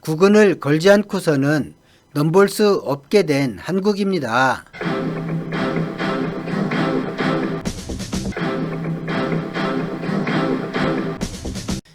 국은을 걸지 않고서는 넘볼 수 없게 된 한국입니다.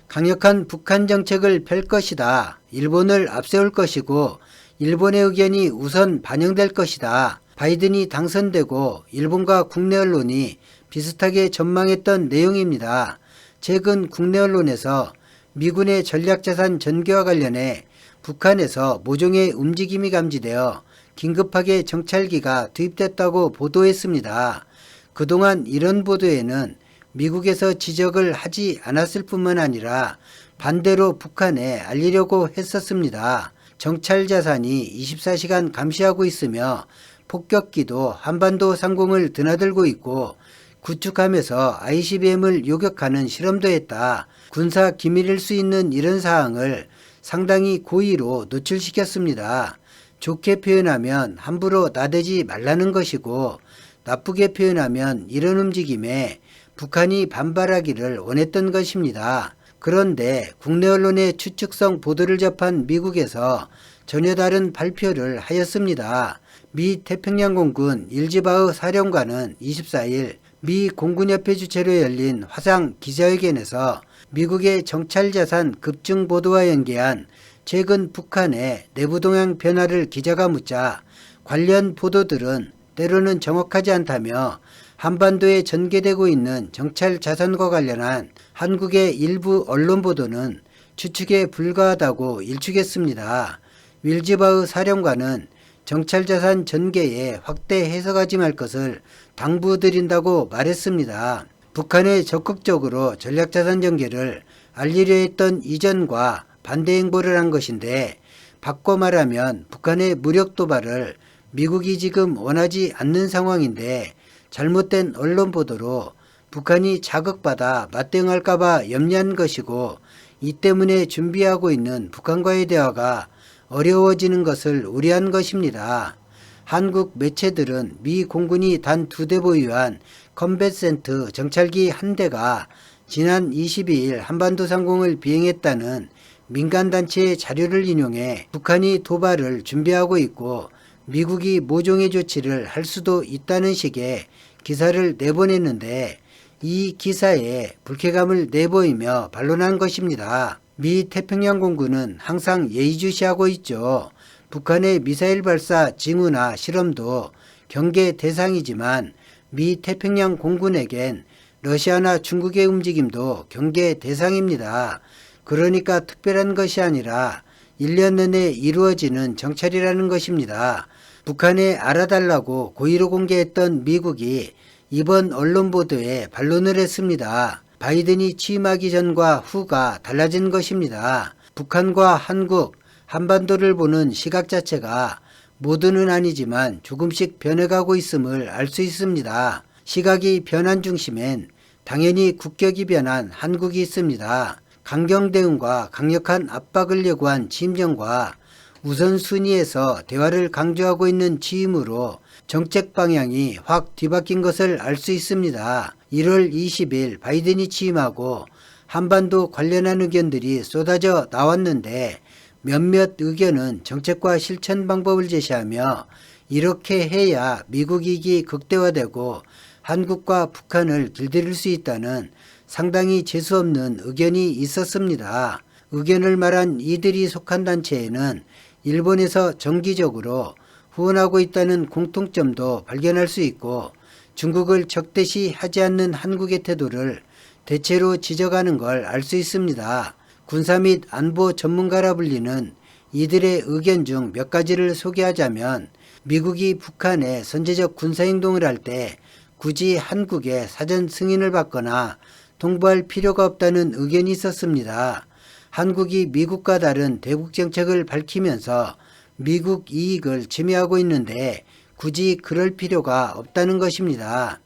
강력한 북한 정책을 펼 것이다. 일본을 앞세울 것이고 일본의 의견이 우선 반영될 것이다. 바이든이 당선되고 일본과 국내 언론이 비슷하게 전망했던 내용입니다. 최근 국내 언론에서 미군의 전략자산 전개와 관련해 북한에서 모종의 움직임이 감지되어 긴급하게 정찰기가 투입됐다고 보도했습니다. 그동안 이런 보도에는 미국에서 지적을 하지 않았을 뿐만 아니라 반대로 북한에 알리려고 했었습니다. 정찰자산이 24시간 감시하고 있으며 폭격기도 한반도 상공을 드나들고 있고 구축함에서 ICBM을 요격하는 실험도 했다. 군사 기밀일 수 있는 이런 사항을 상당히 고의로 노출시켰습니다. 좋게 표현하면 함부로 나대지 말라는 것이고 나쁘게 표현하면 이런 움직임에 북한이 반발하기를 원했던 것입니다. 그런데 국내 언론의 추측성 보도를 접한 미국에서 전혀 다른 발표를 하였습니다. 미 태평양공군 일지바흐 사령관은 24일 미 공군협회 주최로 열린 화상 기자회견에서 미국의 정찰자산 급증 보도와 연계한 최근 북한의 내부 동향 변화를 기자가 묻자 관련 보도들은 때로는 정확하지 않다며 한반도에 전개되고 있는 정찰 자산과 관련한 한국의 일부 언론 보도는 추측에 불과하다고 일축했습니다. 윌지바흐 사령관은 정찰 자산 전개에 확대 해석하지 말 것을 당부드린다고 말했습니다. 북한에 적극적으로 전략 자산 전개를 알리려 했던 이전과 반대 행보를 한 것인데 바꿔 말하면 북한의 무력 도발을 미국이 지금 원하지 않는 상황인데 잘못된 언론 보도로 북한이 자극받아 맞대응할까봐 염려한 것이고 이 때문에 준비하고 있는 북한과의 대화가 어려워지는 것을 우려한 것입니다. 한국 매체들은 미 공군이 단 2대 보유한 컴뱃센트 정찰기 한 대가 지난 22일 한반도 상공을 비행했다는 민간단체의 자료를 인용해 북한이 도발을 준비하고 있고 미국이 모종의 조치를 할 수도 있다는 식의 기사를 내보냈는데 이 기사에 불쾌감을 내보이며 반론한 것입니다. 미 태평양공군은 항상 예의주시하고 있죠. 북한의 미사일 발사 징후나 실험도 경계 대상이지만 미 태평양공군에겐 러시아나 중국의 움직임도 경계 대상입니다. 그러니까 특별한 것이 아니라 1년 내내 이루어지는 정찰이라는 것입니다. 북한에 알아달라고 고의로 공개했던 미국이 이번 언론 보도에 반론을 했습니다. 바이든이 취임하기 전과 후가 달라진 것입니다. 북한과 한국, 한반도를 보는 시각 자체가 모두는 아니지만 조금씩 변해가고 있음을 알 수 있습니다. 시각이 변한 중심엔 당연히 국격이 변한 한국이 있습니다. 강경 대응과 강력한 압박을 요구한 취임전과 우선순위에서 대화를 강조하고 있는 취임으로 정책 방향이 확 뒤바뀐 것을 알 수 있습니다. 1월 20일 바이든이 취임하고 한반도 관련한 의견들이 쏟아져 나왔는데 몇몇 의견은 정책과 실천 방법을 제시하며 이렇게 해야 미국 이익이 극대화되고 한국과 북한을 길들일 수 있다는 상당히 재수없는 의견이 있었습니다. 의견을 말한 이들이 속한 단체에는 일본에서 정기적으로 후원하고 있다는 공통점도 발견할 수 있고 중국을 적대시 하지 않는 한국의 태도를 대체로 지적하는 걸 알 수 있습니다. 군사 및 안보 전문가라 불리는 이들의 의견 중 몇 가지를 소개하자면 미국이 북한에 선제적 군사행동을 할 때 굳이 한국의 사전 승인을 받거나 통보할 필요가 없다는 의견이 있었습니다. 한국이 미국과 다른 대국 정책을 밝히면서 미국 이익을 침해하고 있는데 굳이 그럴 필요가 없다는 것입니다.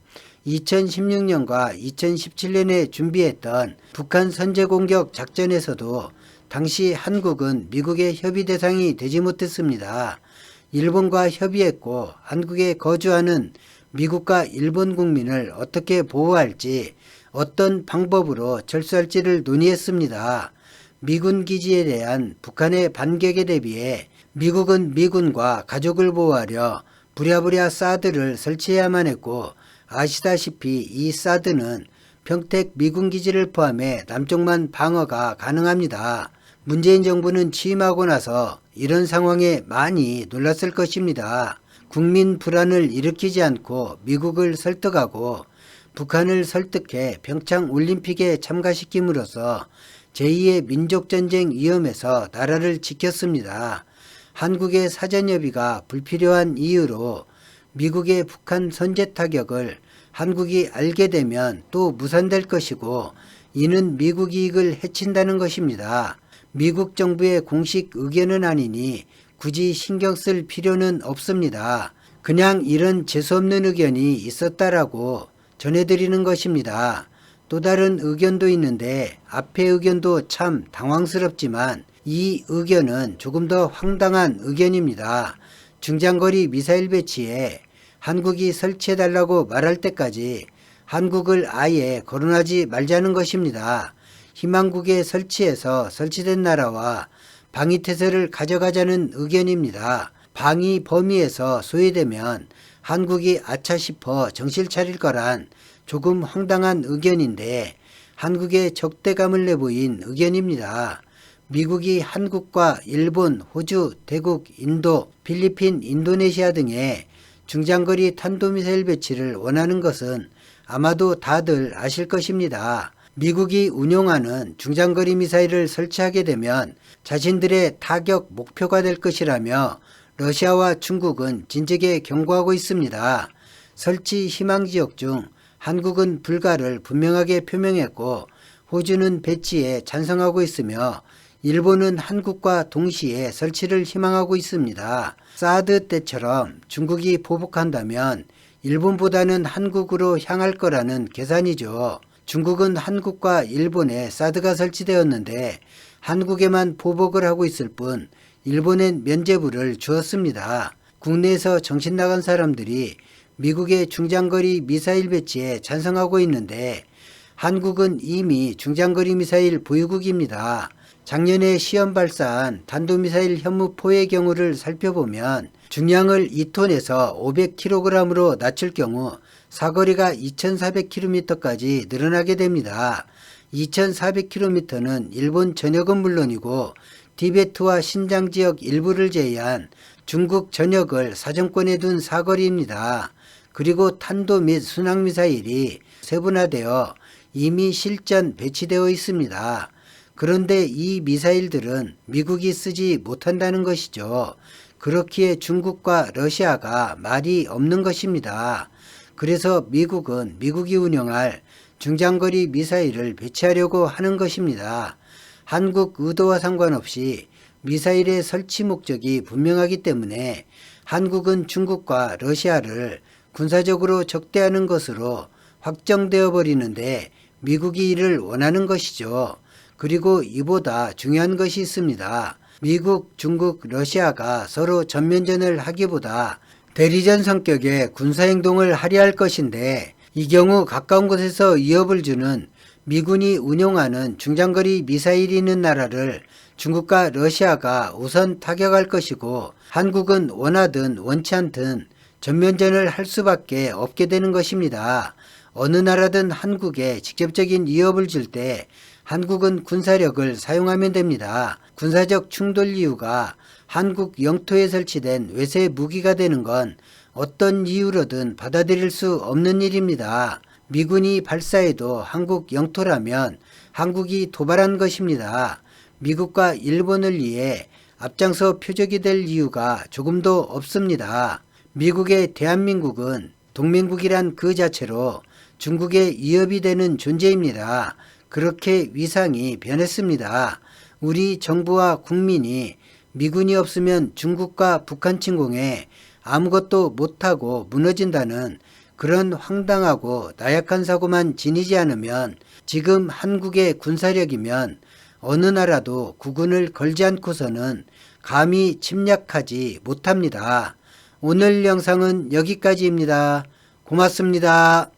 2016년과 2017년에 준비했던 북한 선제 공격 작전에서도 당시 한국은 미국의 협의 대상이 되지 못했습니다. 일본과 협의했고 한국에 거주하는 미국과 일본 국민을 어떻게 보호할지 어떤 방법으로 철수할지를 논의했습니다. 미군 기지에 대한 북한의 반격에 대비해 미국은 미군과 가족을 보호하려 부랴부랴 사드를 설치해야만 했고, 아시다시피 이 사드는 평택 미군 기지를 포함해 남쪽만 방어가 가능합니다. 문재인 정부는 취임하고 나서 이런 상황에 많이 놀랐을 것입니다. 국민 불안을 일으키지 않고 미국을 설득하고 북한을 설득해 평창올림픽에 참가시킴으로써 제2의 민족전쟁 위험에서 나라를 지켰습니다. 한국의 사전협의가 불필요한 이유로 미국의 북한 선제 타격을 한국이 알게 되면 또 무산될 것이고, 이는 미국 이익을 해친다는 것입니다. 미국 정부의 공식 의견은 아니니 굳이 신경 쓸 필요는 없습니다. 그냥 이런 재수없는 의견이 있었다라고 전해드리는 것입니다. 또 다른 의견도 있는데 앞의 의견도 참 당황스럽지만 이 의견은 조금 더 황당한 의견입니다. 중장거리 미사일 배치에 한국이 설치해달라고 말할 때까지 한국을 아예 거론하지 말자는 것입니다. 희망국에 설치해서 설치된 나라와 방위태세를 가져가자는 의견입니다. 방위 범위에서 소외되면 한국이 아차 싶어 정신 차릴 거란 조금 황당한 의견인데 한국에 적대감을 내보인 의견입니다. 미국이 한국과 일본, 호주, 대국, 인도, 필리핀, 인도네시아 등의 중장거리 탄도미사일 배치를 원하는 것은 아마도 다들 아실 것입니다. 미국이 운용하는 중장거리 미사일을 설치하게 되면 자신들의 타격 목표가 될 것이라며 러시아와 중국은 진즉에 경고하고 있습니다. 설치 희망지역 중 한국은 불가를 분명하게 표명했고, 호주는 배치에 찬성하고 있으며 일본은 한국과 동시에 설치를 희망하고 있습니다. 사드 때처럼 중국이 보복한다면 일본보다는 한국으로 향할 거라는 계산이죠. 중국은 한국과 일본에 사드가 설치되었는데 한국에만 보복을 하고 있을 뿐 일본엔 면죄부를 주었습니다. 국내에서 정신 나간 사람들이 미국의 중장거리 미사일 배치에 찬성하고 있는데 한국은 이미 중장거리 미사일 보유국입니다. 작년에 시험 발사한 탄도미사일 현무포의 경우를 살펴보면 중량을 2톤에서 500kg으로 낮출 경우 사거리가 2400km까지 늘어나게 됩니다. 2400km는 일본 전역은 물론이고 티베트와 신장 지역 일부를 제외한 중국 전역을 사정권에 둔 사거리입니다. 그리고 탄도 및 순항미사일이 세분화되어 이미 실전 배치되어 있습니다. 그런데 이 미사일들은 미국이 쓰지 못한다는 것이죠. 그렇기에 중국과 러시아가 말이 없는 것입니다. 그래서 미국은 미국이 운영할 중장거리 미사일을 배치하려고 하는 것입니다. 한국 의도와 상관없이 미사일의 설치 목적이 분명하기 때문에 한국은 중국과 러시아를 군사적으로 적대하는 것으로 확정되어 버리는데 미국이 이를 원하는 것이죠. 그리고 이보다 중요한 것이 있습니다. 미국, 중국, 러시아가 서로 전면전을 하기보다 대리전 성격의 군사행동을 하려 할 것인데, 이 경우 가까운 곳에서 위협을 주는 미군이 운용하는 중장거리 미사일이 있는 나라를 중국과 러시아가 우선 타격할 것이고, 한국은 원하든 원치 않든 전면전을 할 수밖에 없게 되는 것입니다. 어느 나라든 한국에 직접적인 위협을 줄 때 한국은 군사력을 사용하면 됩니다. 군사적 충돌 이유가 한국 영토에 설치된 외세 무기가 되는 건 어떤 이유로든 받아들일 수 없는 일입니다. 미군이 발사해도 한국 영토라면 한국이 도발한 것입니다. 미국과 일본을 위해 앞장서 표적이 될 이유가 조금도 없습니다. 미국의 대한민국은 동맹국이란 그 자체로 중국의 위협이 되는 존재입니다. 그렇게 위상이 변했습니다. 우리 정부와 국민이 미군이 없으면 중국과 북한 침공에 아무것도 못하고 무너진다는 그런 황당하고 나약한 사고만 지니지 않으면 지금 한국의 군사력이면 어느 나라도 국군을 걸지 않고서는 감히 침략하지 못합니다. 오늘 영상은 여기까지입니다. 고맙습니다.